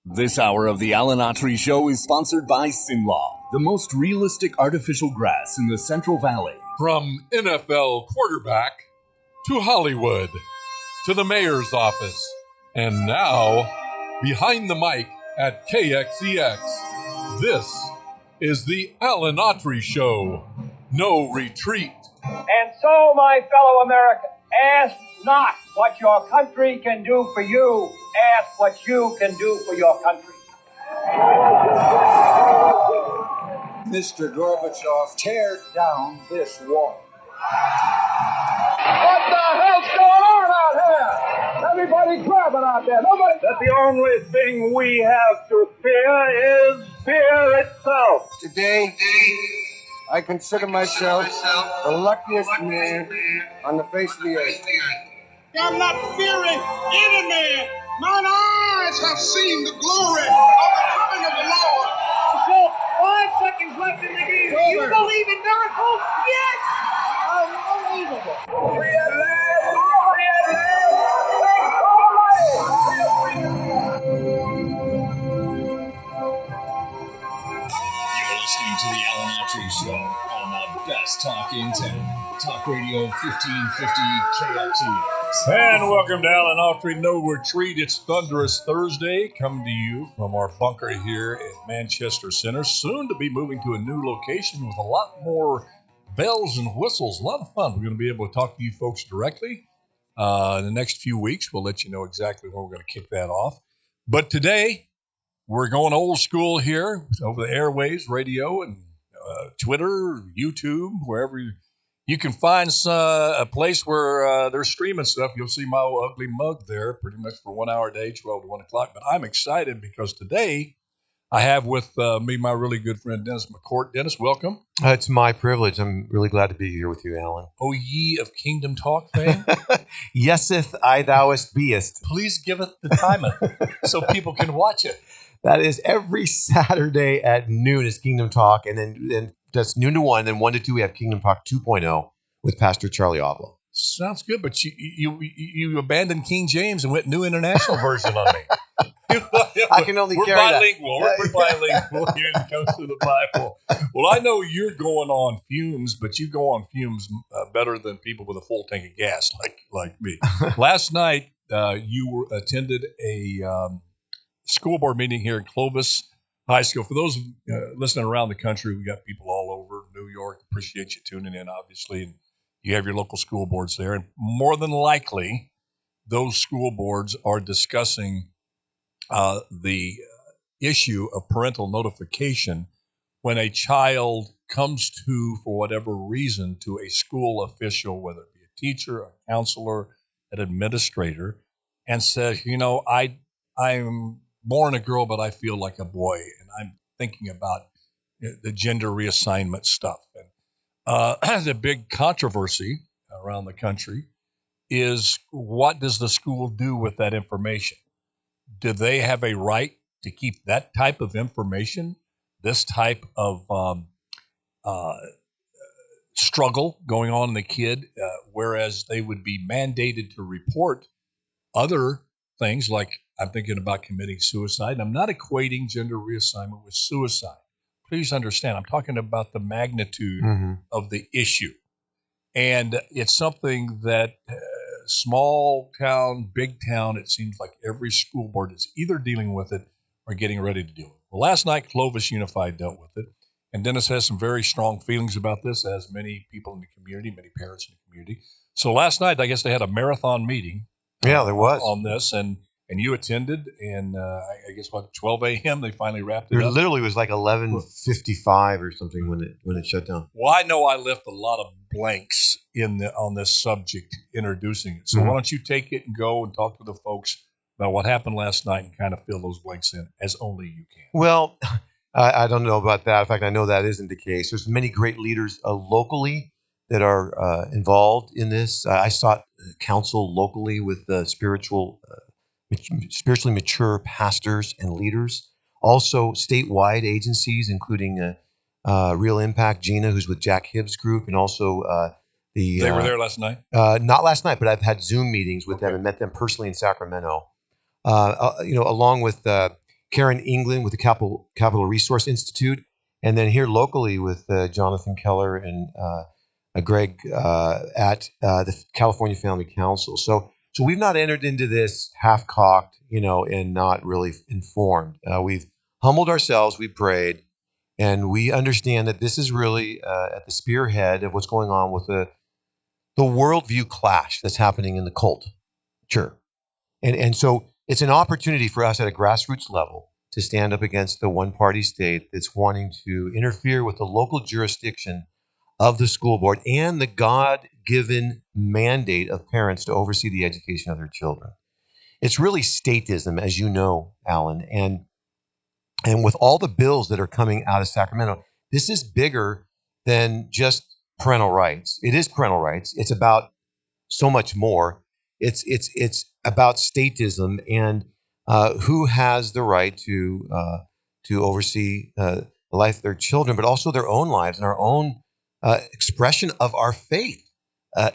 This hour of the Alan Autry Show is sponsored by Sinlaw, the most realistic artificial grass in the Central Valley. From NFL quarterback to Hollywood to the mayor's office, and now behind the mic at KXEX, this is the Alan Autry Show. No retreat. And so, my fellow Americans, ask not what your country can do for you. Ask what you can do for your country. Mr. Gorbachev, tear down this wall. What the hell's going on out here? Everybody grabbing out there. Nobody. That the only thing we have to fear is fear itself. Today, I consider myself the luckiest man on the face of the earth. I'm not fearing any man. Mine eyes have seen the glory of the coming of the Lord. So, 5 seconds left in the game. Do you believe in miracles? Yes! Unbelievable. We are live. We are You're listening to the Alan Autry Show on the best talk in town. Talk Radio 1550 KXEX. And welcome to Alan Autry No Retreat. It's Thunderous Thursday, coming to you from our bunker here at Manchester Center. Soon to be moving to a new location with a lot more bells and whistles. A lot of fun. We're going to be able to talk to you folks directly in the next few weeks. We'll let you know exactly when we're going to kick that off. But today, we're going old school here over the airwaves, radio, and Twitter, YouTube, wherever you can find a place where they're streaming stuff. You'll see my ugly mug there pretty much for 1 hour a day, 12 to 1 o'clock. But I'm excited because today I have with me my really good friend, Dennis McCourt. Dennis, welcome. It's my privilege. I'm really glad to be here with you, Alan. O ye of Kingdom Talk fame. Yeseth I thouest beest. Please give it the time so people can watch it. That is every Saturday at noon is Kingdom Talk, and then that's noon to 1, then 1 to 2 we have Kingdom Talk 2.0 with Pastor Charlie Avila. Sounds good, but you abandoned King James and went New International Version on me. I can only carry bilingual. that. We're bilingual here when it comes to the Bible. Well, I know you're going on fumes, but you go on fumes better than people with a full tank of gas like me. Last night, you attended a school board meeting here in Clovis High School. For those listening around the country, we got people all over New York. Appreciate you tuning in, obviously. And you have your local school boards there. And more than likely, those school boards are discussing the issue of parental notification when a child comes to, for whatever reason, to a school official, whether it be a teacher, a counselor, an administrator, and says, I'm born a girl, but I feel like a boy, and I'm thinking about the gender reassignment stuff. And the big controversy around the country is, what does the school do with that information? Do they have a right to keep that type of information, this type of struggle going on in the kid, whereas they would be mandated to report other things like, I'm thinking about committing suicide. I'm not equating gender reassignment with suicide. Please understand, I'm talking about the magnitude of the issue. And it's something that small town, big town, it seems like every school board is either dealing with it or getting ready to deal with it. Well, last night, Clovis Unified dealt with it. And Dennis has some very strong feelings about this, as many people in the community, many parents in the community. So last night, I guess they had a marathon meeting. Yeah, there was. On this, and you attended, and I guess 12 a.m. they finally wrapped it It up. literally was like 11:55 or something when it shut down. Well, I know I left a lot of blanks on this subject introducing it. So why don't you take it and go and talk to the folks about what happened last night and kind of fill those blanks in as only you can. Well, I don't know about that. In fact, I know that isn't the case. There's many great leaders locally that are involved in this. I sought counsel locally with spiritually mature pastors and leaders. Also, statewide agencies, including Real Impact, Gina, who's with Jack Hibbs Group, and also They were there last night? Not last night, but I've had Zoom meetings with them and met them personally in Sacramento. Along with Karen England with the Capital Resource Institute, and then here locally with Jonathan Keller and Greg at the California Family Council. So we've not entered into this half-cocked, and not really informed. We've humbled ourselves, we prayed, and we understand that this is really at the spearhead of what's going on with the worldview clash that's happening in the culture. And so it's an opportunity for us at a grassroots level to stand up against the one-party state that's wanting to interfere with the local jurisdiction of the school board and the God-given mandate of parents to oversee the education of their children. It's really statism, as you know, Alan. And with all the bills that are coming out of Sacramento, this is bigger than just parental rights. It is parental rights. It's about so much more. It's about statism and who has the right to oversee the life of their children, but also their own lives and our own expression of our faith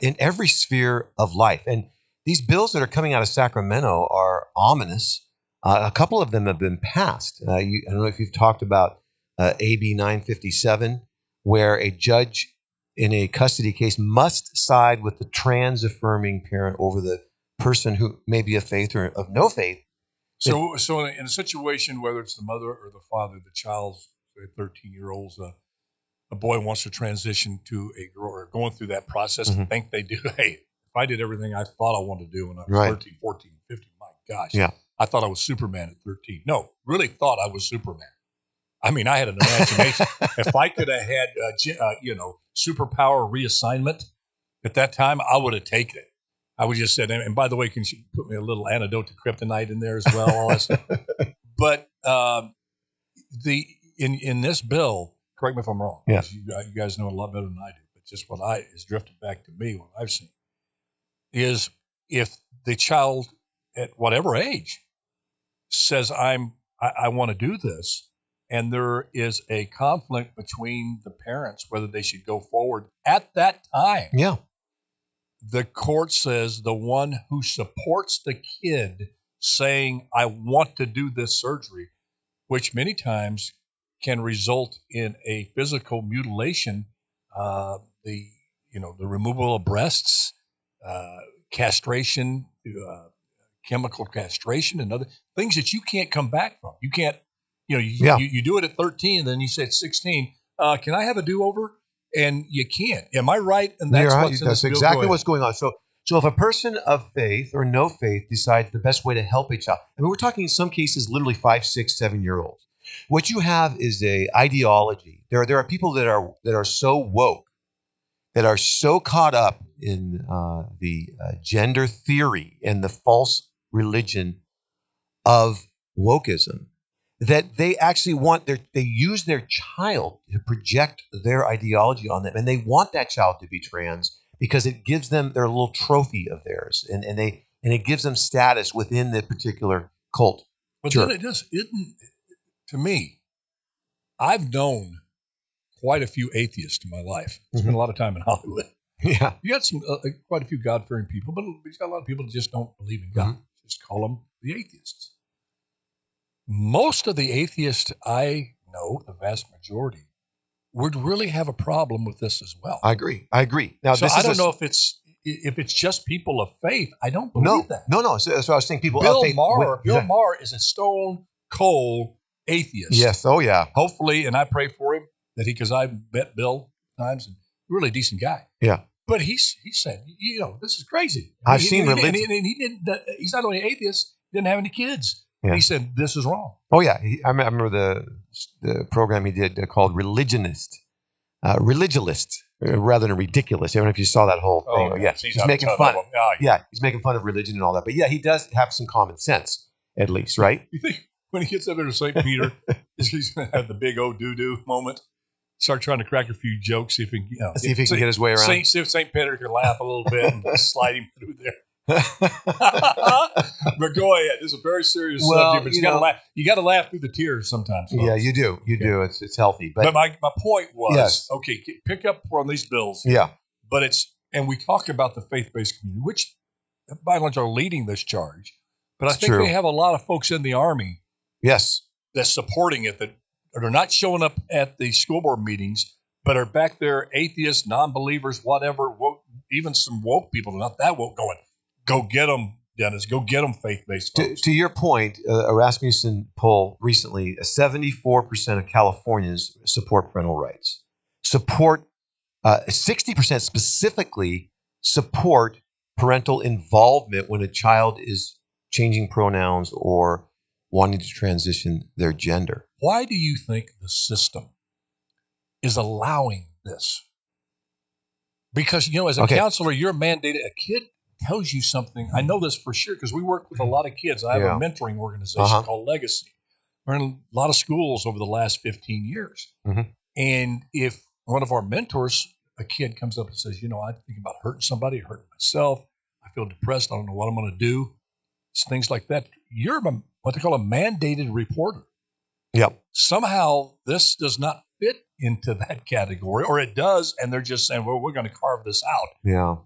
in every sphere of life. And these bills that are coming out of Sacramento are ominous. A couple of them have been passed. I don't know if you've talked about AB 957, where a judge in a custody case must side with the trans-affirming parent over the person who may be of faith or of no faith. So in a situation, whether it's the mother or the father, the child's 13-year-old's a boy wants to transition to a girl, or going through that process and think they do. Hey, if I did everything I thought I wanted to do when I was 13, 14, 15, my gosh, I thought I was Superman at 13. No, really thought I was Superman. I mean, I had an imagination. If I could have had, superpower reassignment at that time, I would have taken it. I would just said, and by the way, can you put me a little antidote to kryptonite in there as well? All that stuff. But in this bill, correct me if I'm wrong. Yeah. You guys know a lot better than I do. But just what is drifted back to me, what I've seen, is if the child at whatever age says, I want to do this, and there is a conflict between the parents whether they should go forward at that time. Yeah. The court says the one who supports the kid saying, I want to do this surgery, which many times can result in a physical mutilation, the removal of breasts, castration, chemical castration, and other things that you can't come back from. You can't, you do it at 13, and then you say at 16, can I have a do-over? And you can't. Am I right? And that's exactly what's going on. So if a person of faith or no faith decides the best way to help a child, I mean, we're talking in some cases literally 5, 6, 7-year-olds. What you have is a ideology. There are people that are so woke, that are so caught up in the gender theory and the false religion of wokeism, that they actually they use their child to project their ideology on them. And they want that child to be trans because it gives them their little trophy of theirs. And it gives them status within the particular cult. But then it just isn't, to me, I've known quite a few atheists in my life. Spent a lot of time in Hollywood. Yeah. You got quite a few God-fearing people, but you got a lot of people that just don't believe in God. Just call them the atheists. Most of the atheists I know, the vast majority, would really have a problem with this as well. I agree. Now, so I don't know if it's just people of faith. I don't believe that. No. So I was saying people Bill of faith. Bill Maher is a stone cold atheist. Yes. Oh, yeah. Hopefully, and I pray for him because I met Bill times, and really decent guy. Yeah. But he said, this is crazy. I've seen religion. And he didn't. He's not only atheist. He didn't have any kids. Yeah. He said, this is wrong. Oh, yeah. I remember the program he did called Religionist, rather than Ridiculous. I don't know if you saw that whole thing. Oh, yeah. He's making fun. He's making fun of religion and all that. But yeah, he does have some common sense, at least, right? You think when he gets up there to St. Peter, he's going to have the big doo-doo moment? Start trying to crack a few jokes, see if he can get his way around. See if St. Peter can laugh a little bit and slide him through there. But go ahead. This is a very serious subject. But you got to laugh. You got to laugh through the tears sometimes. Folks. Yeah, you do. You do. It's healthy. But my point was, okay, pick up on these bills. Yeah. But and we talk about the faith-based community, which by and large are leading this charge. But I think they have a lot of folks in the Army. Yes. that's supporting it that are not showing up at the school board meetings, but are back there, atheists, non-believers, whatever, woke, even some woke people, not that woke, going, go get them, Dennis, go get them, faith-based folks. To your point, a Rasmussen poll recently, 74% of Californians support parental rights. 60% specifically support parental involvement when a child is changing pronouns or wanting to transition their gender. Why do you think the system is allowing this? Because, as a counselor, you're mandated. A kid tells you something. I know this for sure because we work with a lot of kids. I have a mentoring organization called Legacy. We're in a lot of schools over the last 15 years. Mm-hmm. And if one of our mentors, a kid comes up and says, I think about hurting somebody, hurting myself. I feel depressed. I don't know what I'm going to do. It's things like that. You're what they call a mandated reporter. Yep. Somehow this does not fit into that category, or it does, and they're just saying, well, we're going to carve this out. Yeah.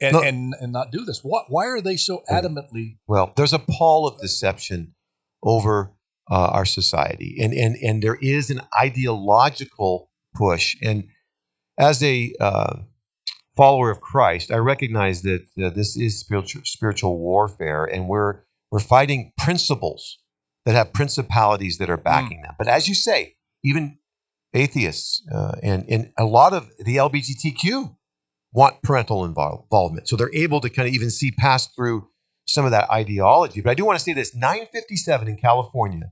And not do this. Why are they so adamantly? Well, there's a pall of deception over our society, and there is an ideological push. And as a follower of Christ, I recognize that this is spiritual warfare, and we're fighting principles that have principalities that are backing them. But as you say, even atheists and a lot of the LGBTQ want parental involvement. So they're able to kind of even see past through some of that ideology. But I do want to say this, 957 in California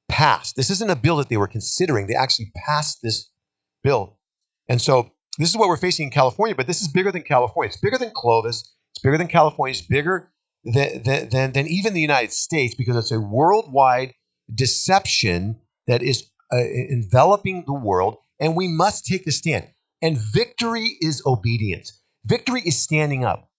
passed. This isn't a bill that they were considering. They actually passed this bill. And so this is what we're facing in California, but this is bigger than California. It's bigger than Clovis. It's bigger than California. It's bigger than even the United States, because it's a worldwide deception that is enveloping the world, and we must take a stand. And victory is obedience. Victory is standing up.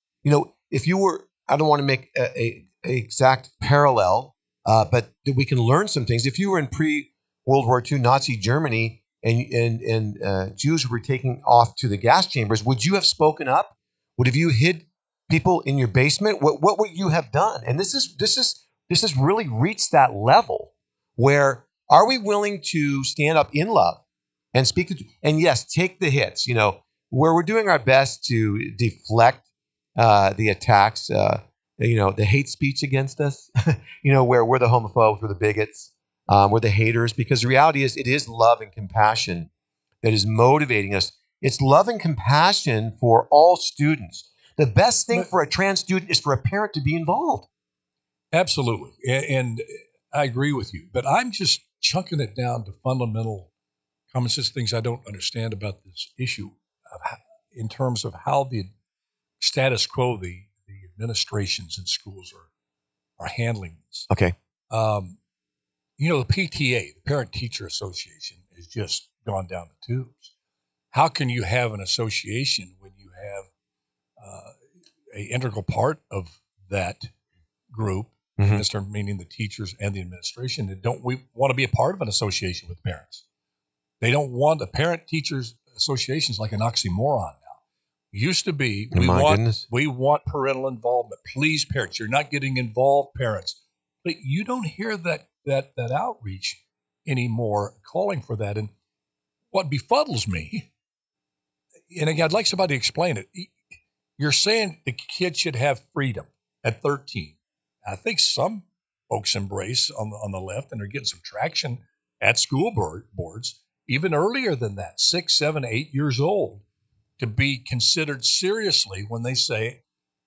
If you were, I don't want to make a exact parallel, but we can learn some things. If you were in pre-World War II Nazi Germany and Jews were taking off to the gas chambers, would you have spoken up? Would have you hid people in your basement? What would you have done? And this has really reached that level where are we willing to stand up in love and speak and yes, take the hits, where we're doing our best to deflect the attacks, the hate speech against us, where we're the homophobes, we're the bigots, we're the haters, because the reality is it is love and compassion that is motivating us. It's love and compassion for all students. The best thing for a trans student is for a parent to be involved. Absolutely. And I agree with you, but I'm just chunking it down to fundamental common sense things I don't understand about this issue in terms of how the status quo, the administrations in schools are handling this. Okay. The PTA, the Parent Teacher Association, has just gone down the tubes. How can you have an association when you have an integral part of that group, meaning the teachers and the administration, that don't want to be a part of an association with parents? They don't want the Parent Teachers Association is like an oxymoron now. It used to be we want parental involvement. Please, parents, you're not getting involved, parents. But you don't hear that outreach anymore, calling for that. And what befuddles me, and again, I'd like somebody to explain it. You're saying the kid should have freedom at 13. I think some folks embrace on the left, and they're getting some traction at school boards, even earlier than that, 6, 7, 8 years old, to be considered seriously when they say,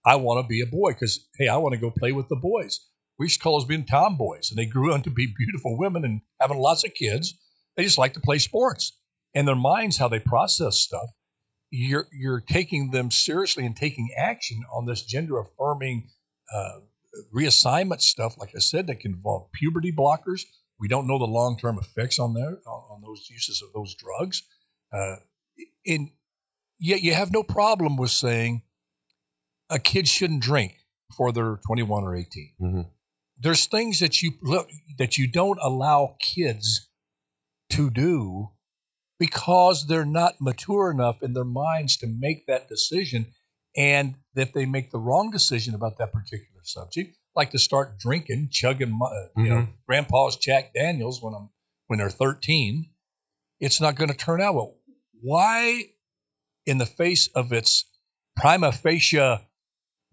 I want to be a boy because, hey, I want to go play with the boys. We used to call those being tomboys, and they grew on to be beautiful women and having lots of kids. They just like to play sports. And their minds, how they process stuff, you're taking them seriously and taking action on this gender-affirming reassignment stuff, like I said, that can involve puberty blockers. We don't know the long-term effects on those uses of those drugs. And yet you have no problem with saying a kid shouldn't drink before they're 21 or 18. Mm-hmm. There's things that you don't allow kids to do because they're not mature enough in their minds to make that decision. And if they make the wrong decision about that particular subject, like to start drinking, chugging, Grandpa's Jack Daniels when they're 13. It's not going to turn out well. Why, in the face of its prima facie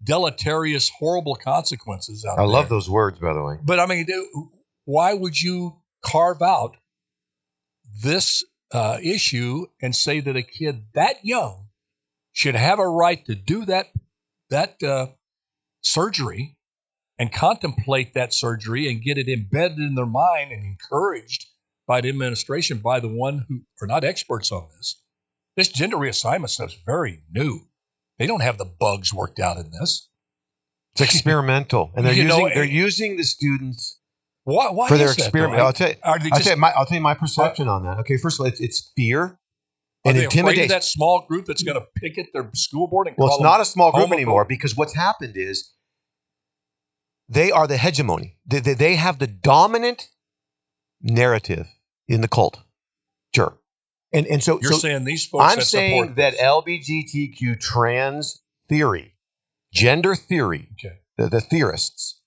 deleterious, horrible consequences out there? I love those words, by the way. But I mean, why would you carve out this issue and say that a kid that young should have a right to do that surgery and contemplate that surgery and get it embedded in their mind and encouraged by the administration, by the one who are not experts on this? This gender reassignment stuff is very new. They don't have the bugs worked out in this. It's experimental, and they're using the students why for their is that, experiment. though? I'll tell you my perception on that. Okay, first of all, it's fear and intimidation. Afraid of that small group that's going to picket their school board and call it's not a small group homophobe anymore, because what's happened is they are the hegemony. They have the dominant narrative in the cult. Sure. And so you're saying these folks I'm saying that LGBTQ trans theory, gender theory, the theorists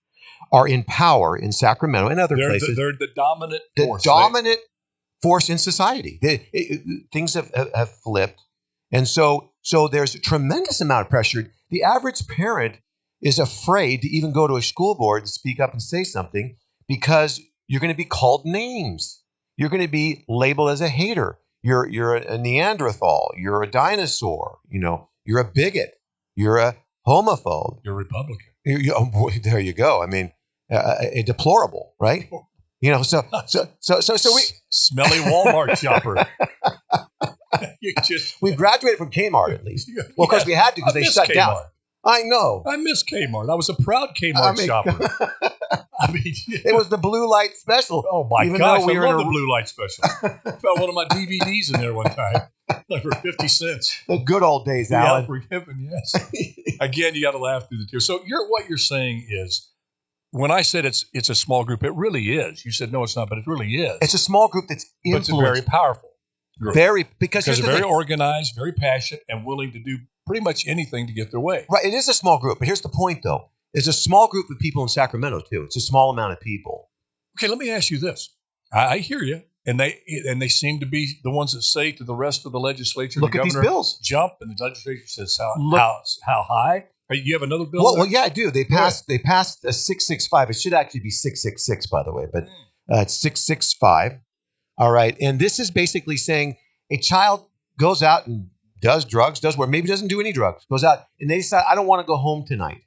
are in power in Sacramento and other places. They're the dominant force. The dominant force in society. Things have flipped. And so there's a tremendous amount of pressure. The average parent is afraid to even go to a school board and speak up and say something, because you're going to be called names. You're going to be labeled as a hater. You're a Neanderthal. You're a dinosaur. You're a bigot. You're a homophobe. You're a Republican. There you go. I mean, a deplorable, right? So we smelly Walmart shopper. We graduated from Kmart, at least. Well, because we had to, because they shut down. I know. I miss Kmart. I was a proud Kmart shopper. I mean, it was the blue light special. Oh my gosh, I love the blue light special. I found one of my DVDs in there one time, like for 50 cents. The good old days, Alan. Yeah, forgiven, yes. Again, you got to laugh through the tears. So what you're saying is, when I said it's a small group, it really is. You said no, it's not, but it really is. It's a small group that's influenced. But it's a very powerful group. Because they're very organized, very passionate, and willing to do pretty much anything to get their way. Right. It is a small group, but here's the point, though. It's a small group of people in Sacramento, too. It's a small amount of people. Okay, let me ask you this. I hear you, and they seem to be the ones that say to the rest of the legislature, look the at governor, these bills. Jump, and the legislature says how high. You have another bill? Well, yeah, I do. They passed a 665. It should actually be 666, by the way, but it's 665. All right, and this is basically saying a child goes out and does drugs, maybe doesn't do any drugs, goes out and they decide, I don't want to go home tonight.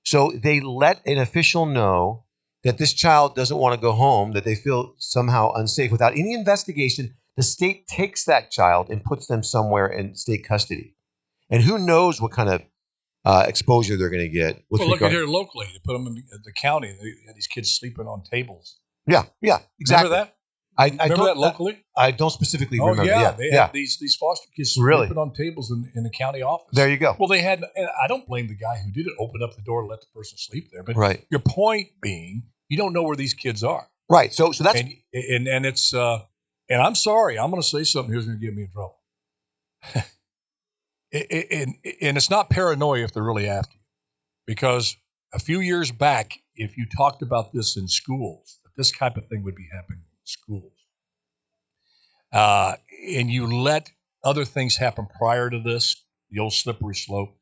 So they let an official know that this child doesn't want to go home, that they feel somehow unsafe. Without any investigation, the state takes that child and puts them somewhere in state custody. And who knows what kind of exposure they're going to get. Well, look at here locally. They put them in the county. They had these kids sleeping on tables. Yeah, exactly. Remember that? I remember that locally? I don't specifically remember. Yeah, they had these foster kids sleeping on tables in the county office. There you go. Well, they had, and I don't blame the guy who did it, open up the door and let the person sleep there. But your point being, you don't know where these kids are. Right. So that's and it's and I'm sorry, I'm going to say something here's going to get me in trouble. And it's not paranoia if they're really after you, because a few years back, if you talked about this in schools, this type of thing would be happening in schools, and you let other things happen prior to this, the old slippery slope.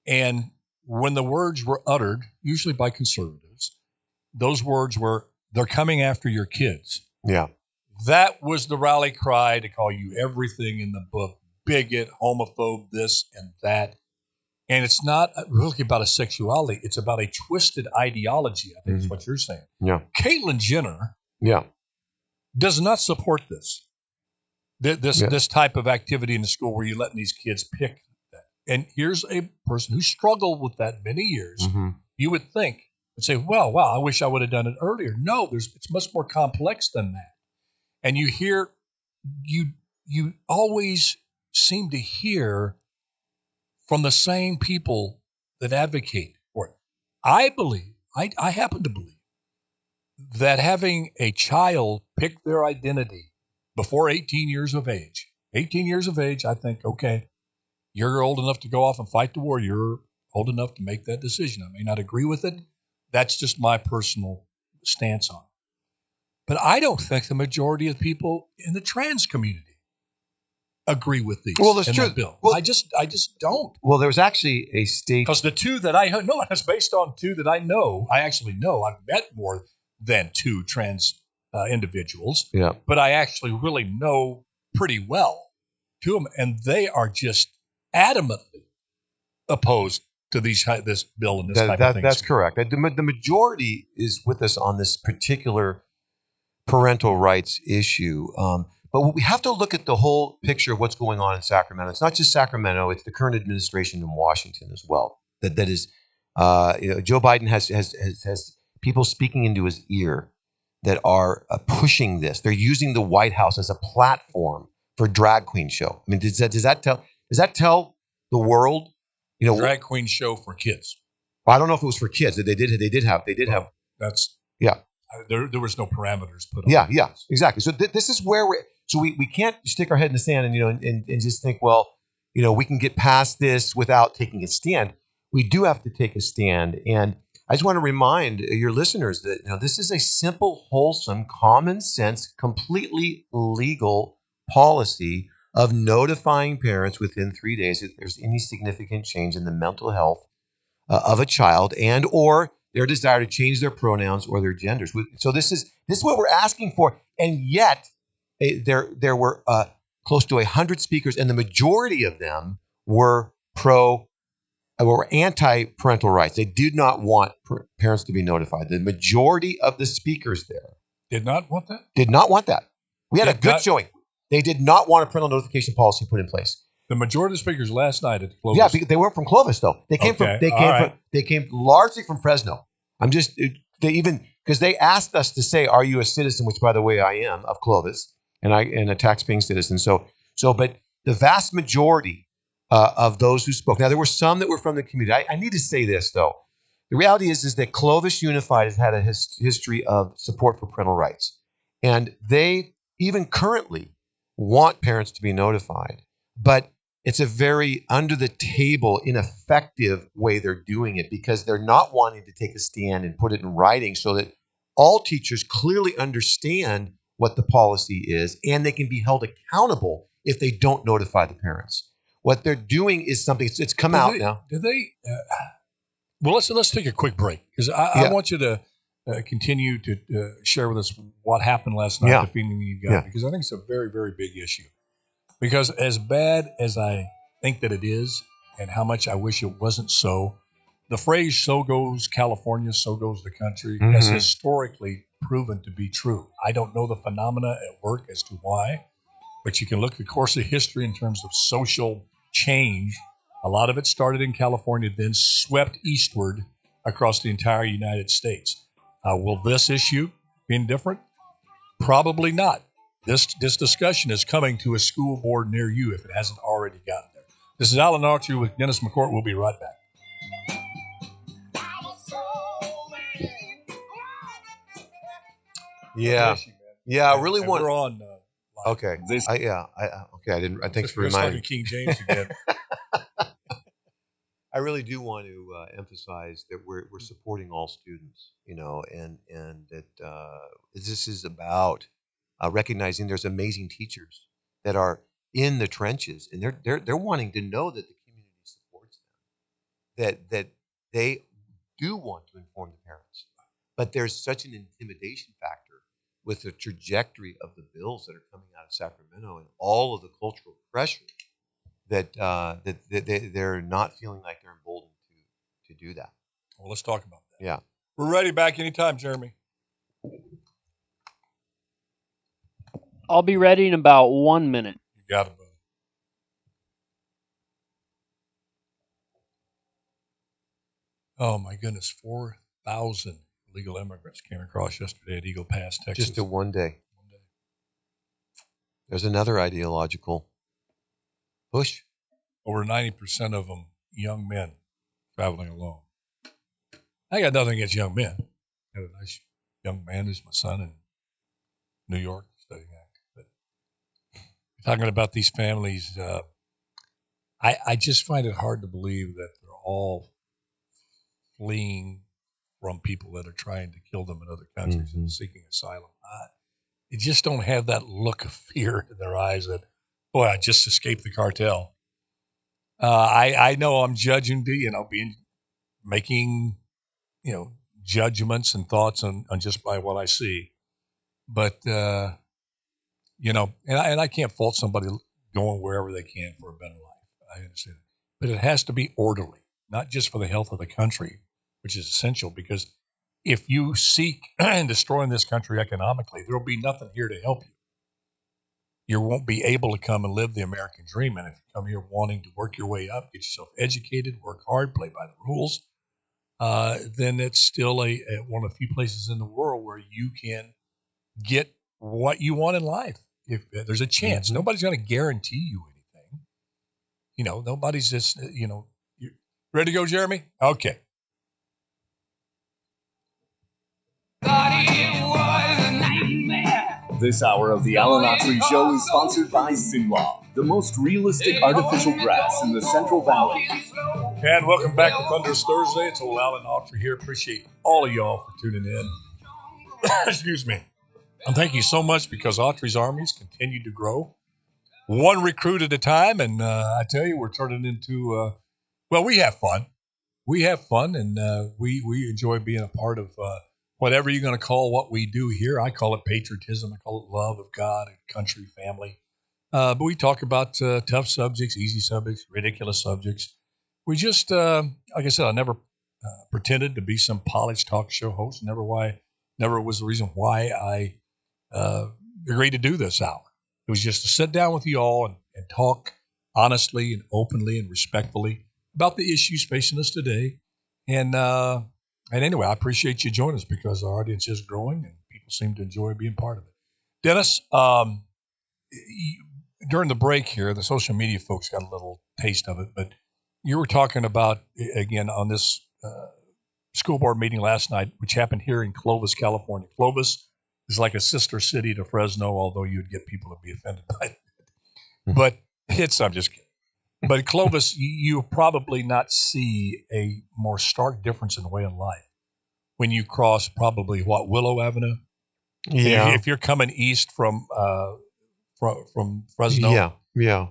And when the words were uttered, usually by conservatives, those words were, they're coming after your kids. Yeah. That was the rally cry to call you everything in the book. Bigot, homophobe, this and that. And it's not really about a sexuality. It's about a twisted ideology, I think is what you're saying. Yeah. Caitlyn Jenner Yeah. does not support this. This type of activity in the school where you're letting these kids pick that. And here's a person who struggled with that many years. Mm-hmm. You would think and say, well, wow, I wish I would have done it earlier. No, it's much more complex than that. And you hear, you always seem to hear from the same people that advocate for it. I believe, I happen to believe, that having a child pick their identity before 18 years of age, I think, okay, you're old enough to go off and fight the war. You're old enough to make that decision. I may not agree with it, That's just my personal stance on it. But I don't think the majority of people in the trans community agree with these. Well, that's true. That bill. Well, I just don't. Well, there was actually a state. Because the two that I know, it's based on two that I know. I actually know. I've met more than two trans individuals. Yeah. But I actually really know pretty well two of them, and they are just adamantly opposed to this bill and this type of thing. That's correct. The majority is with us on this particular parental rights issue. But we have to look at the whole picture of what's going on in Sacramento. It's not just Sacramento; it's the current administration in Washington as well. That is, Joe Biden has people speaking into his ear that are pushing this. They're using the White House as a platform for drag queen show. I mean, does that tell the world? Drag queen show for kids. Well, I don't know if it was for kids. They did have. That's yeah. There was no parameters put on. Yeah, exactly. So this is where we can't stick our head in the sand and just think, well, we can get past this without taking a stand. We do have to take a stand, and I just want to remind your listeners that this is a simple, wholesome, common sense, completely legal policy of notifying parents within 3 days if there's any significant change in the mental health of a child and or their desire to change their pronouns or their genders. So this is what we're asking for, and yet there were close to 100 speakers, and the majority of them were anti-parental rights. They did not want parents to be notified. The majority of the speakers there did not want that. Did not want that. We had a good showing. They did not want a parental notification policy put in place. The majority of the speakers last night at Clovis. Yeah, because they weren't from Clovis though. They came largely from Fresno. Because they asked us to say, "Are you a citizen?" Which, by the way, I am of Clovis, and a tax-paying citizen. But the vast majority of those who spoke. Now, there were some that were from the community. I need to say this though. The reality is that Clovis Unified has had a history of support for parental rights, and they even currently want parents to be notified, but it's a very under-the-table, ineffective way they're doing it because they're not wanting to take a stand and put it in writing so that all teachers clearly understand what the policy is and they can be held accountable if they don't notify the parents. What they're doing is something, it's come out now. Do they? Well, let's take a quick break because I want you to continue to share with us what happened last night, the feeling you got, because I think it's a very, very big issue. Because as bad as I think that it is and how much I wish it wasn't so, the phrase "so goes California, so goes the country" has historically proven to be true. I don't know the phenomena at work as to why, but you can look at the course of history in terms of social change. A lot of it started in California, then swept eastward across the entire United States. Will this issue be different? Probably not. This discussion is coming to a school board near you if it hasn't already gotten there. This is Alan Autry with Dennis McCourt. We'll be right back. Yeah, I really want. We're on. Okay. Okay. I didn't. Thanks for reminding me. King James again. I really do want to emphasize that we're supporting all students, and that this is about recognizing there's amazing teachers that are in the trenches, and they're wanting to know that the community supports them, that they do want to inform the parents, but there's such an intimidation factor with the trajectory of the bills that are coming out of Sacramento and all of the cultural pressure that they're not feeling like they're emboldened to do that. Well, let's talk about that. Yeah. We're ready. Back anytime, Jeremy. I'll be ready in about 1 minute. You got it, buddy. Oh, my goodness. 4,000 illegal immigrants came across yesterday at Eagle Pass, Texas. Just in one day. There's another ideological push. Over 90% of them young men traveling alone. I got nothing against young men. I have a nice young man who's my son in New York studying acting. But talking about these families, I just find it hard to believe that they're all fleeing from people that are trying to kill them in other countries and seeking asylum. They just don't have that look of fear in their eyes that, boy, I just escaped the cartel. I know I'm judging, making, judgments and thoughts on just by what I see. But, and I can't fault somebody going wherever they can for a better life. I understand it. But it has to be orderly, not just for the health of the country, which is essential, because if you seek destroying this country economically, there will be nothing here to help you. You won't be able to come and live the American dream. And if you come here wanting to work your way up, get yourself educated, work hard, play by the rules, then it's still one of the few places in the world where you can get what you want in life. If there's a chance, nobody's going to guarantee you anything. Nobody's just, you ready to go, Jeremy? Okay. This hour of the Alan Autry Show is sponsored by Zinlaw, the most realistic artificial grass in the Central Valley. And welcome back to Thunderous Thursday. It's old Alan Autry here. Appreciate all of y'all for tuning in. Excuse me. And thank you so much, because Autry's armies continue to grow, one recruit at a time. And I tell you, we're turning into, we have fun. We have fun, and we enjoy being a part of whatever you're going to call what we do here. I call it patriotism. I call it love of God and country, family. But we talk about tough subjects, easy subjects, ridiculous subjects. We just, like I said, I never pretended to be some polished talk show host. Never was the reason why I agreed to do this hour. It was just to sit down with you all and talk honestly and openly and respectfully about the issues facing us today. And anyway, I appreciate you joining us, because our audience is growing and people seem to enjoy being part of it. Dennis, during the break here, the social media folks got a little taste of it, but you were talking about, again, on this school board meeting last night, which happened here in Clovis, California. Clovis is like a sister city to Fresno, although you'd get people to be offended by it. But I'm just kidding. But Clovis, you probably not see a more stark difference in the way of life when you cross probably Willow Avenue. Yeah. If you're coming east from Fresno,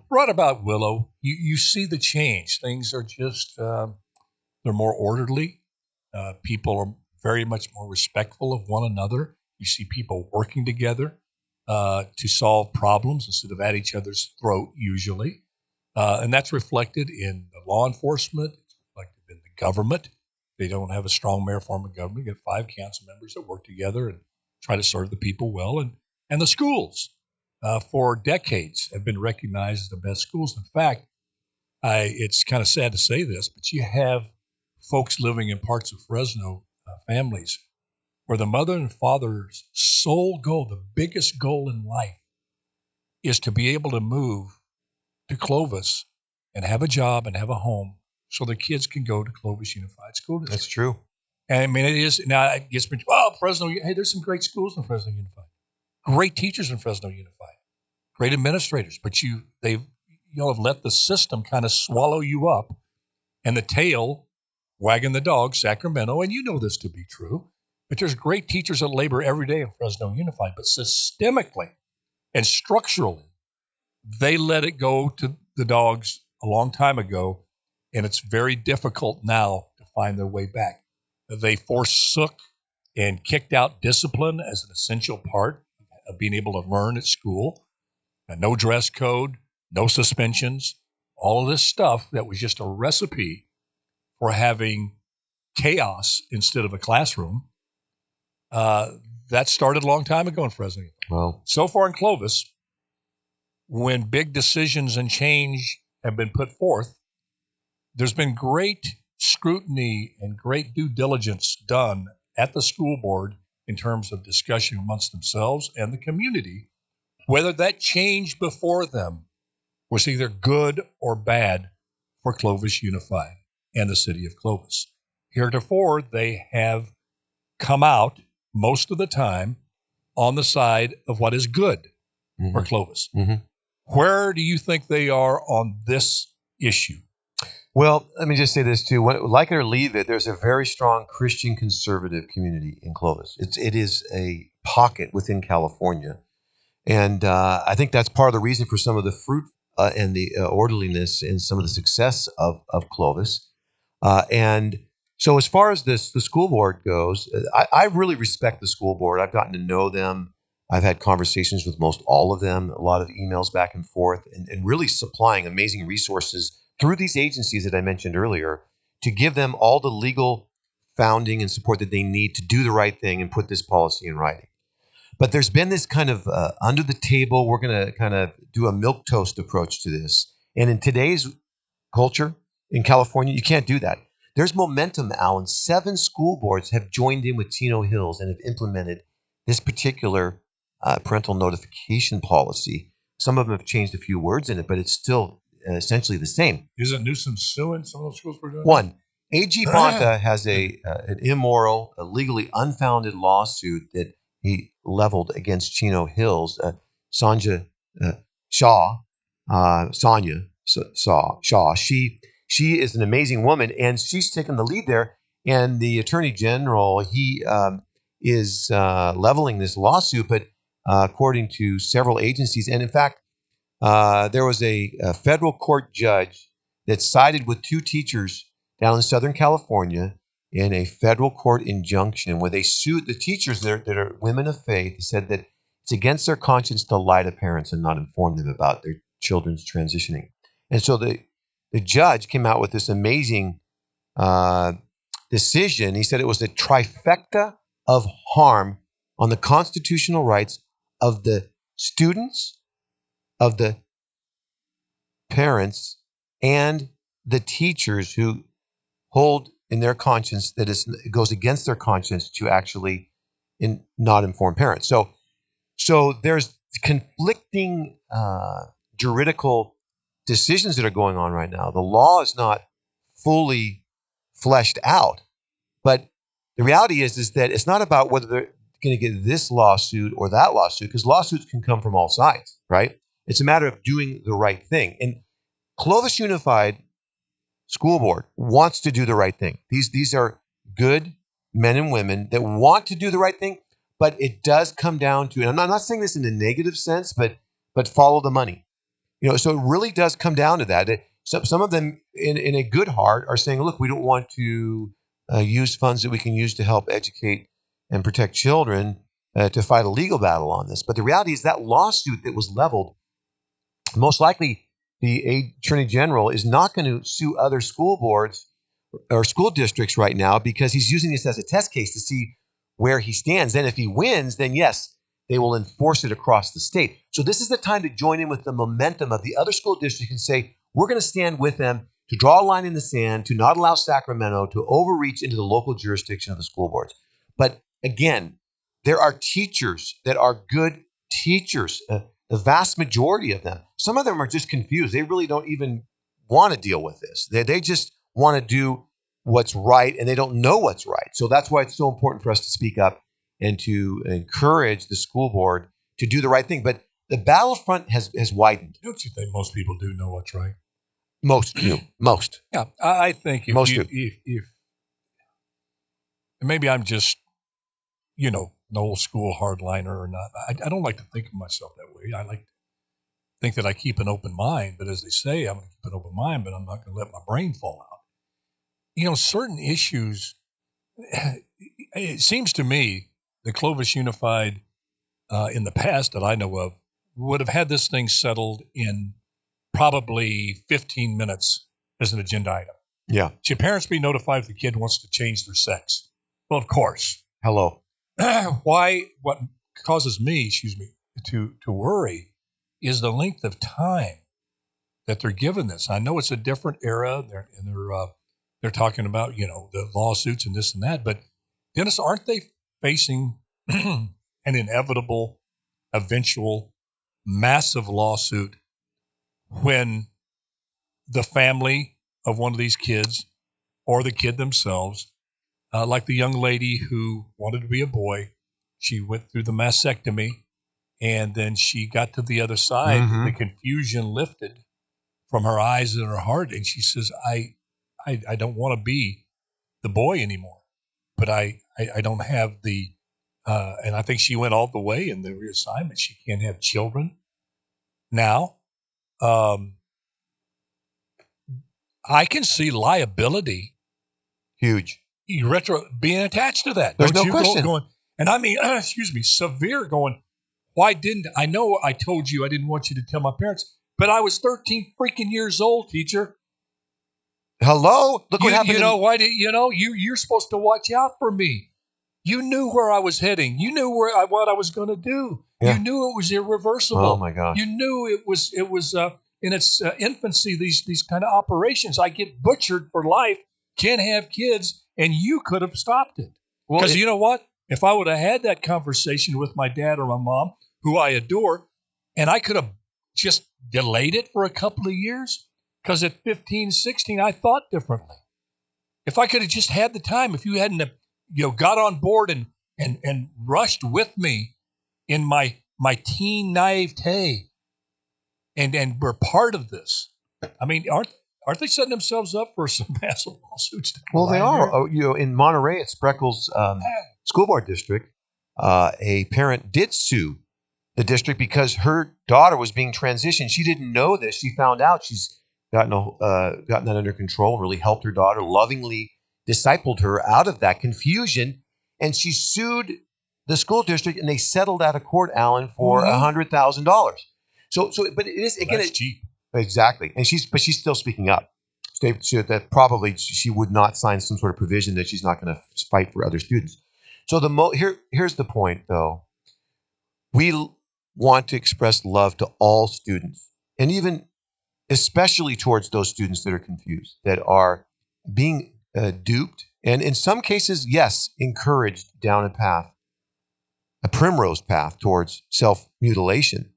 right about Willow, you see the change. Things are just they're more orderly. People are very much more respectful of one another. You see people working together to solve problems instead of at each other's throat usually. And that's reflected in the law enforcement. It's reflected in the government. They don't have a strong mayor form of government. You get 5 council members that work together and try to serve the people well. And the schools, for decades, have been recognized as the best schools. In fact, it's kind of sad to say this, but you have folks living in parts of Fresno, families, where the mother and father's sole goal, the biggest goal in life, is to be able to move to Clovis and have a job and have a home so the kids can go to Clovis Unified School District. That's true. And I mean, it is. Now, it gets me, Fresno, hey, there's some great schools in Fresno Unified. Great teachers in Fresno Unified. Great administrators. But y'all have let the system kind of swallow you up, and the tail wagging the dog, Sacramento, and you know this to be true. But there's great teachers that labor every day in Fresno Unified. But systemically and structurally, they let it go to the dogs a long time ago, and it's very difficult now to find their way back. They forsook and kicked out discipline as an essential part of being able to learn at school. No dress code, no suspensions, all of this stuff that was just a recipe for having chaos instead of a classroom. That started a long time ago in Fresno. Wow. So far in Clovis, when big decisions and change have been put forth, there's been great scrutiny and great due diligence done at the school board in terms of discussion amongst themselves and the community, whether that change before them was either good or bad for Clovis Unified and the city of Clovis. Heretofore, they have come out most of the time on the side of what is good for Clovis. Where do you think they are on this issue? Well, let me just say this too. Like it or leave it, there's a very strong Christian conservative community in Clovis. It is a pocket within California. And I think that's part of the reason for some of the fruit and the orderliness and some of the success of Clovis. And so, as far as the school board goes, I really respect the school board. I've gotten to know them. I've had conversations with most all of them, a lot of emails back and forth, and really supplying amazing resources through these agencies that I mentioned earlier to give them all the legal founding and support that they need to do the right thing and put this policy in writing. But there's been this kind of under the table, we're going to kind of do a milquetoast approach to this. And in today's culture in California, you can't do that. There's momentum, Alan. 7 school boards have joined in with Chino Hills and have implemented this particular parental notification policy. Some of them have changed a few words in it, but it's still essentially the same. Isn't Newsom suing some of those schools for doing that? One, A.G. Bonta has an immoral, a legally unfounded lawsuit that he leveled against Chino Hills. Sonia Shaw. She is an amazing woman, and she's taken the lead there. And the Attorney General, he is leveling this lawsuit, but according to several agencies, and in fact, there was a federal court judge that sided with 2 teachers down in Southern California in a federal court injunction where they sued the teachers that are women of faith, said that it's against their conscience to lie to parents and not inform them about their children's transitioning. And so the judge came out with this amazing decision. He said it was a trifecta of harm on the constitutional rights of the students, of the parents, and the teachers who hold in their conscience that it goes against their conscience to actually not inform parents. So there's conflicting juridical decisions that are going on right now. The law is not fully fleshed out, but the reality is that it's not about whether they're going to get this lawsuit or that lawsuit, because lawsuits can come from all sides, right? It's a matter of doing the right thing. And Clovis Unified School Board wants to do the right thing. These are good men and women that want to do the right thing, but it does come down to, and I'm not saying this in a negative sense, but follow the money. So it really does come down to that. Some of them in a good heart are saying, look, we don't want to use funds that we can use to help educate and protect children to fight a legal battle on this. But the reality is that lawsuit that was leveled, most likely the Attorney General is not going to sue other school boards or school districts right now because he's using this as a test case to see where he stands. Then if he wins, then yes, they will enforce it across the state. So this is the time to join in with the momentum of the other school districts and say, we're going to stand with them to draw a line in the sand, to not allow Sacramento to overreach into the local jurisdiction of the school boards. But again, there are teachers that are good teachers, the vast majority of them. Some of them are just confused. They really don't even want to deal with this. They just want to do what's right, and they don't know what's right. So that's why it's so important for us to speak up and to encourage the school board to do the right thing. But the battlefront has widened. Don't you think most people do know what's right? Most do. Most. Yeah, I think if maybe I'm just, an old school hardliner or not. I don't like to think of myself that way. I like to think that I keep an open mind. But as they say, I'm going to keep an open mind, but I'm not going to let my brain fall out. Certain issues, it seems to me that Clovis Unified in the past that I know of would have had this thing settled in probably 15 minutes as an agenda item. Yeah. Should parents be notified if the kid wants to change their sex? Well, of course. Hello. Why? What causes me, to worry is the length of time that they're given this. I know it's a different era, they're talking about the lawsuits and this and that, but Dennis, aren't they facing an inevitable, eventual, massive lawsuit when the family of one of these kids or the kid themselves, like the young lady who wanted to be a boy, she went through the mastectomy and then she got to the other side. Mm-hmm. The confusion lifted from her eyes and her heart. And she says, I I don't want to be the boy anymore. But I don't have the, and I think she went all the way in the reassignment. She can't have children now. I can see liability Huge. being attached to that. There's Don't no you question. Going, and I mean, excuse me, severe going, why didn't, I know I told you I didn't want you to tell my parents, but I was 13 freaking years old, teacher. Hello? Look what happened. You know, why did, you're supposed to watch out for me. You knew where I was heading. You knew what I was going to do. Yeah. You knew it was irreversible. Oh my gosh. You knew it was in its infancy, these kind of operations. I get butchered for life, can't have kids, and you could have stopped it. Because you know what? If I would have had that conversation with my dad or my mom, who I adore, and I could have just delayed it for a couple of years, because at 15, 16, I thought differently. If I could have just had the time, if you hadn't got on board and rushed with me in my teen naivete and were part of this. I mean, aren't they setting themselves up for some massive lawsuits? Well, they are. In Monterey, at Spreckles School Board District, a parent did sue the district because her daughter was being transitioned. She didn't know this. She found out. She's gotten that under control, really helped her daughter, lovingly discipled her out of that confusion, and she sued the school district, and they settled out of court, Alan, for $100,000. So, but it is again, that's cheap. Exactly, and she's still speaking up. That probably she would not sign some sort of provision that she's not going to fight for other students. So here's the point, though. We want to express love to all students, and even especially towards those students that are confused, that are being duped, and in some cases, yes, encouraged down a primrose path towards self-mutilation.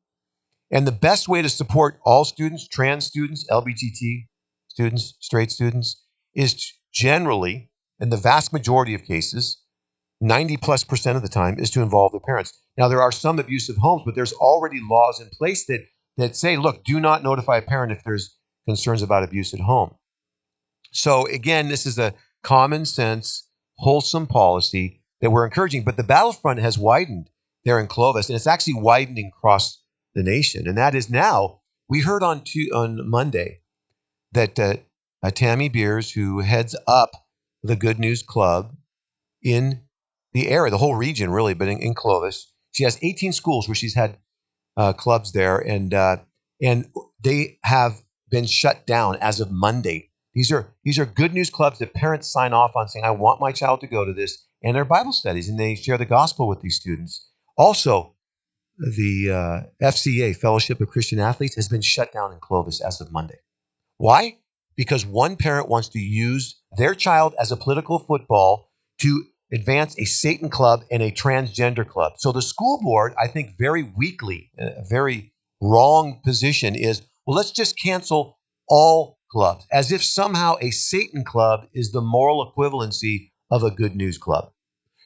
And the best way to support all students, trans students, LGBT students, straight students, is generally, in the vast majority of cases, 90+% of the time, is to involve the parents. Now, there are some abusive homes, but there's already laws in place that say, look, do not notify a parent if there's concerns about abuse at home. So again, this is a common sense, wholesome policy that we're encouraging. But the battlefront has widened there in Clovis, and it's actually widening across the nation. And that is now, we heard on Monday that Tammy Beers, who heads up the Good News Club in the area, the whole region really, but in Clovis, she has 18 schools where she's had clubs there, and they have been shut down as of Monday. These are Good News clubs that parents sign off on, saying, I want my child to go to this, and they're Bible studies, and they share the gospel with these students. Also, the FCA, Fellowship of Christian Athletes, has been shut down in Clovis as of Monday. Why? Because one parent wants to use their child as a political football to advance a Satan club and a transgender club. So the school board, I think very weakly, a very wrong position is, well, let's just cancel all clubs, as if somehow a Satan club is the moral equivalency of a Good News club.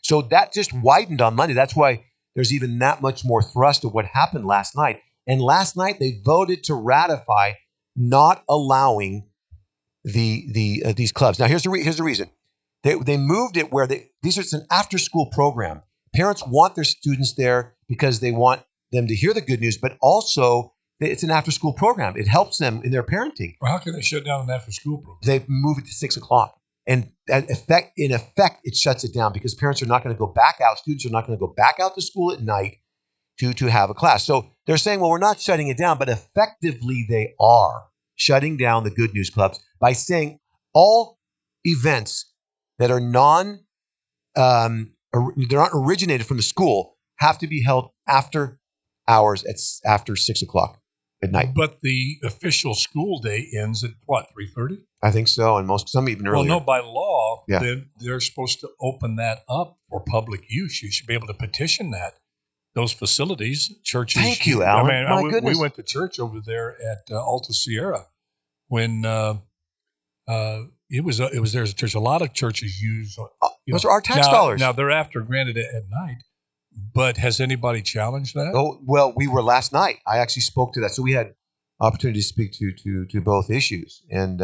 So that just widened on Monday. That's why there's even that much more thrust of what happened last night. And last night they voted to ratify not allowing these clubs. Now here's the reason. They moved it where it's an after school program. Parents want their students there because they want them to hear the good news, but also it's an after school program. It helps them in their parenting. Well, how can they shut down an after school program? They move it to 6 o'clock. And in effect, it shuts it down because parents are not going to go back out. Students are not going to go back out to school at night to have a class. So they're saying, well, we're not shutting it down, but effectively they are shutting down the Good News clubs by saying all events that are they're not originated from the school have to be held after hours after 6 o'clock at night. But the official school day ends at what, 3:30? I think so, and some even earlier. Well, no, by law, they're supposed to open that up for public use. You should be able to petition those facilities, churches. Thank you, Alan. I mean, My goodness. We went to church over there at Alta Sierra when it was there's a church. A lot of churches use those are our tax dollars. Now they're after granted at night, but has anybody challenged that? Oh well, we were last night. I actually spoke to that, so we had opportunity to speak to both issues, and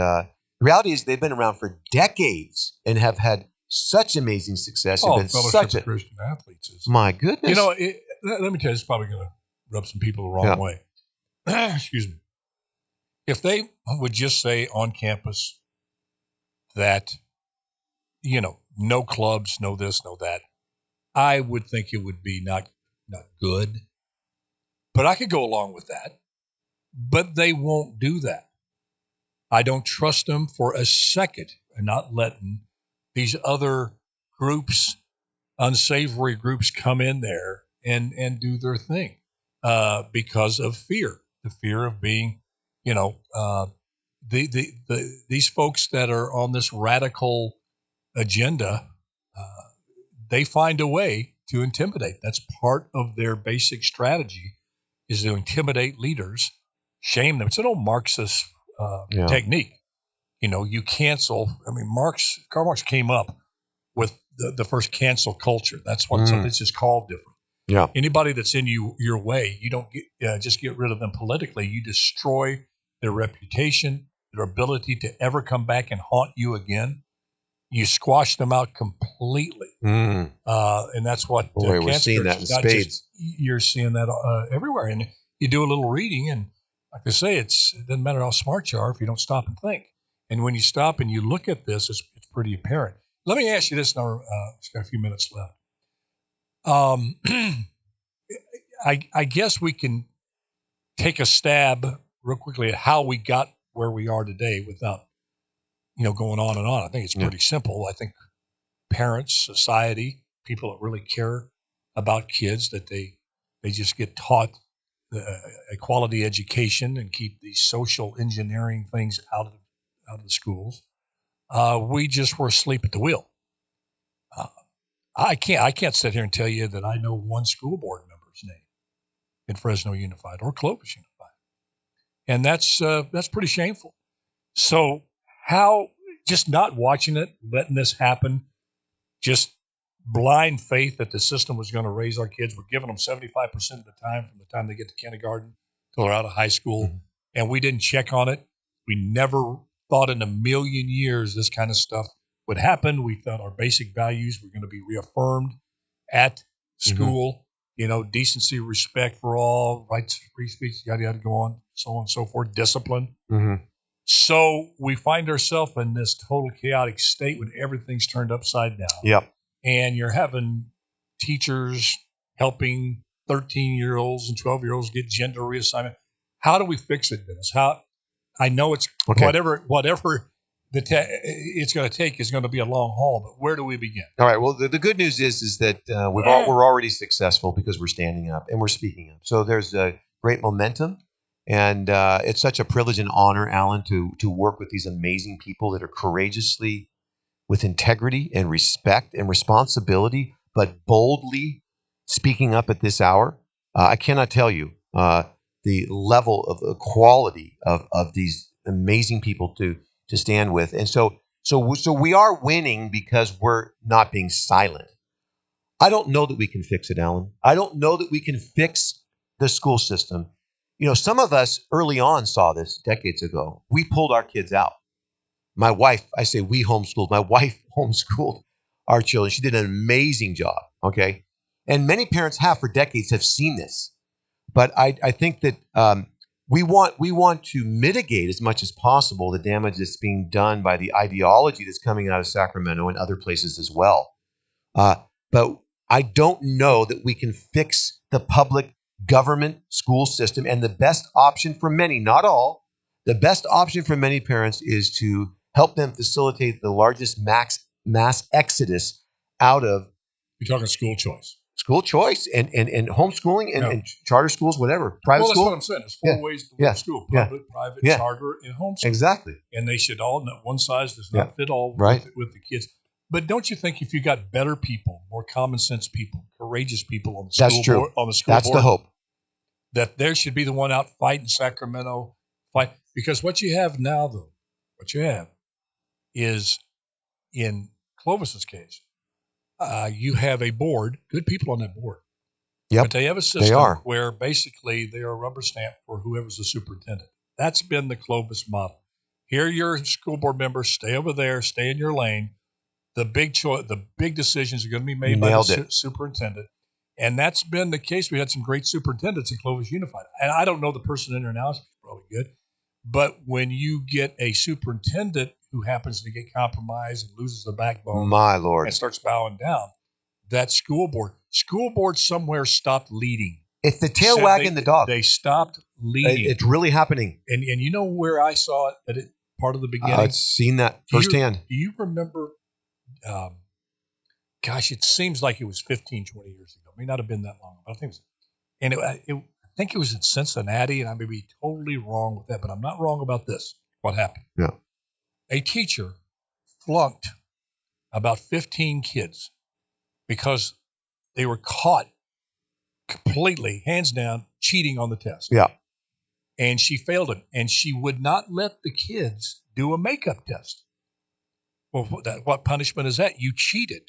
The reality is they've been around for decades and have had such amazing success. Oh, Been Fellowship such of a Christian Athletes is. my goodness. You know, let me tell you, it's probably going to rub some people the wrong way. Excuse me. If they would just say on campus that, no clubs, no this, no that, I would think it would be not good. But I could go along with that. But they won't do that. I don't trust them for a second and not letting these other groups, unsavory groups, come in there and do their thing because of fear, the fear of being, these folks that are on this radical agenda, they find a way to intimidate. That's part of their basic strategy, is to intimidate leaders, shame them. It's an old Marxist technique. You cancel. I mean, Karl Marx came up with the first cancel culture. That's what something's just called different. Yeah. Anybody that's in your way, you don't just get rid of them politically. You destroy their reputation, their ability to ever come back and haunt you again. You squash them out completely. And that's what we're seeing that in spades. You're seeing that everywhere. And you do a little reading, and like I say, it doesn't matter how smart you are if you don't stop and think. And when you stop and you look at this, it's pretty apparent. Let me ask you this now. Just got a few minutes left. I guess we can take a stab real quickly at how we got where we are today without, going on and on. I think it's pretty simple. I think parents, society, people that really care about kids, that they just get taught a quality education and keep these social engineering things out of the schools. We just were asleep at the wheel. I can't sit here and tell you that I know one school board member's name in Fresno Unified or Clovis Unified, and that's pretty shameful. So how just not watching it, letting this happen, just blind faith that the system was going to raise our kids. We're giving them 75% of the time from the time they get to kindergarten till they're out of high school, and we didn't check on it. We never thought in a million years this kind of stuff would happen. We thought our basic values were going to be reaffirmed at school. Decency, respect for all, rights, free speech, yada, yada, go on, so on and so forth, discipline. So we find ourselves in this total chaotic state when everything's turned upside down. Yep. And you're having teachers helping 13-year-olds and 12-year-olds get gender reassignment. How do we fix it, Dennis? I know it's whatever it's going to take is going to be a long haul, but where do we begin? All right. Well, the good news is that we're already successful because we're standing up and we're speaking up. So there's a great momentum, and it's such a privilege and honor, Alan, to work with these amazing people that are courageously, with integrity and respect and responsibility, but boldly speaking up at this hour. I cannot tell you the level of the quality of these amazing people to stand with. And so we are winning because we're not being silent. I don't know that we can fix it, Alan. I don't know that we can fix the school system. Some of us early on saw this decades ago. We pulled our kids out. My wife, I say we homeschooled. My wife homeschooled our children. She did an amazing job. Okay. And many parents have seen this. But I think that we want to mitigate as much as possible the damage that's being done by the ideology that's coming out of Sacramento and other places as well. But I don't know that we can fix the public government school system. And the best option for many, not all, the best option for many parents is to help them facilitate the largest mass exodus out of. You're talking school choice. School choice and homeschooling and charter schools, whatever. Private school. That's what I'm saying. There's four ways to learn school: public, private, charter, and homeschool. Exactly. And they should all know one size does not fit all with the kids. But don't you think if you got better people, more common sense people, courageous people on the school board, that's the hope. That there should be the one out fighting Sacramento, because what you have now, though, is in Clovis's case, you have a board, good people on that board. Yep, but they have a system where basically they are a rubber stamp for whoever's the superintendent. That's been the Clovis model. Here, your school board members, stay over there, stay in your lane. The big decisions are going to be made by the superintendent. And that's been the case. We had some great superintendents at Clovis Unified. And I don't know the person in there now. It's probably good. But when you get a superintendent who happens to get compromised and loses the backbone, my Lord, and starts bowing down, that school board somewhere stopped leading. It's the tail wagging the dog. They stopped leading. It's really happening. And you know where I saw it part of the beginning? I've seen that firsthand. Do you remember? Gosh, it seems like it was 15, 20 years ago. It may not have been that long, but I think I think it was in Cincinnati, and I may be totally wrong with that, but I'm not wrong about this. What happened? Yeah. A teacher flunked about 15 kids because they were caught completely, hands down, cheating on the test. Yeah. And she failed him, and she would not let the kids do a makeup test. Well, what punishment is that? You cheated.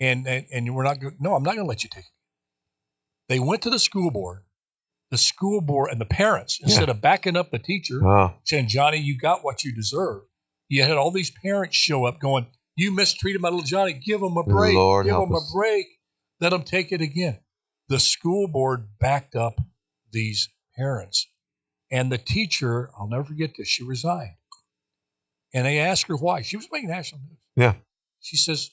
And we're not going. No, I'm not going to let you take it. They went to the school board and the parents, instead of backing up the teacher, saying, Johnny, you got what you deserve. You had all these parents show up going, you mistreated my little Johnny. Give him a break. Lord, give him a break. Let him take it again. The school board backed up these parents. And the teacher, I'll never forget this, she resigned. And they asked her why. She was making national news. Yeah. She says,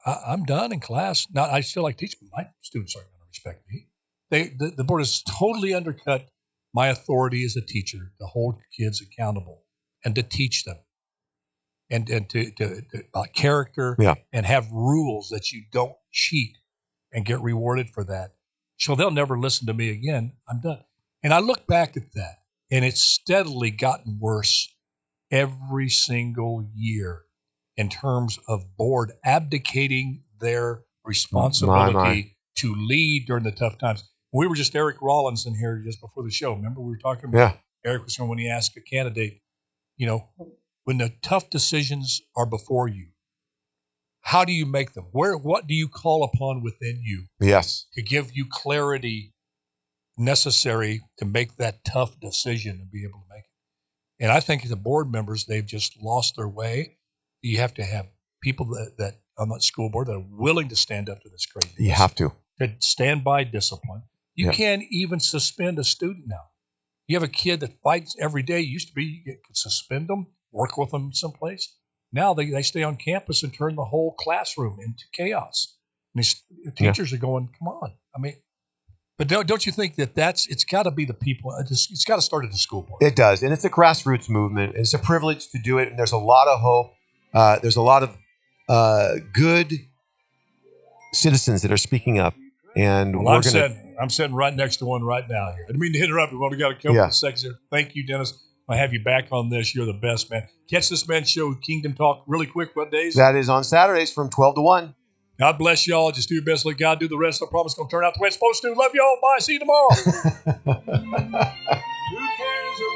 I'm done in class. Now, I still like teaching. My students aren't going to respect me. The board has totally undercut my authority as a teacher to hold kids accountable and to teach them and to character and have rules that you don't cheat and get rewarded for that. So they'll never listen to me again. I'm done. And I look back at that, and it's steadily gotten worse every single year in terms of board abdicating their responsibility to lead during the tough times. We were just Eric Rollins in here just before the show. Remember we were talking about Eric was saying when he asked a candidate, when the tough decisions are before you, how do you make them? What do you call upon within you? Yes. To give you clarity necessary to make that tough decision and be able to make it. And I think the board members, they've just lost their way. You have to have people that on that school board that are willing to stand up to this crazy. You have to stand by discipline. You can't even suspend a student now. You have a kid that fights every day. Used to be you could suspend them, work with them someplace. Now they stay on campus and turn the whole classroom into chaos. And these teachers are going, come on. I mean, but don't you think it's got to be the people? It's got to start at the school board. It does, and it's a grassroots movement. It's a privilege to do it, and there's a lot of hope. There's a lot of good citizens that are speaking up, and I'm sitting right next to one right now here. I didn't mean to interrupt you, but we got a couple of seconds here. Thank you, Dennis. I'll have you back on this. You're the best, man. Catch this man show, Kingdom Talk, really quick. What days? That is on Saturdays from 12 to 1. God bless y'all. Just do your best. Let God do the rest. I promise it's going to turn out the way it's supposed to. Love y'all. Bye. See you tomorrow. Who cares about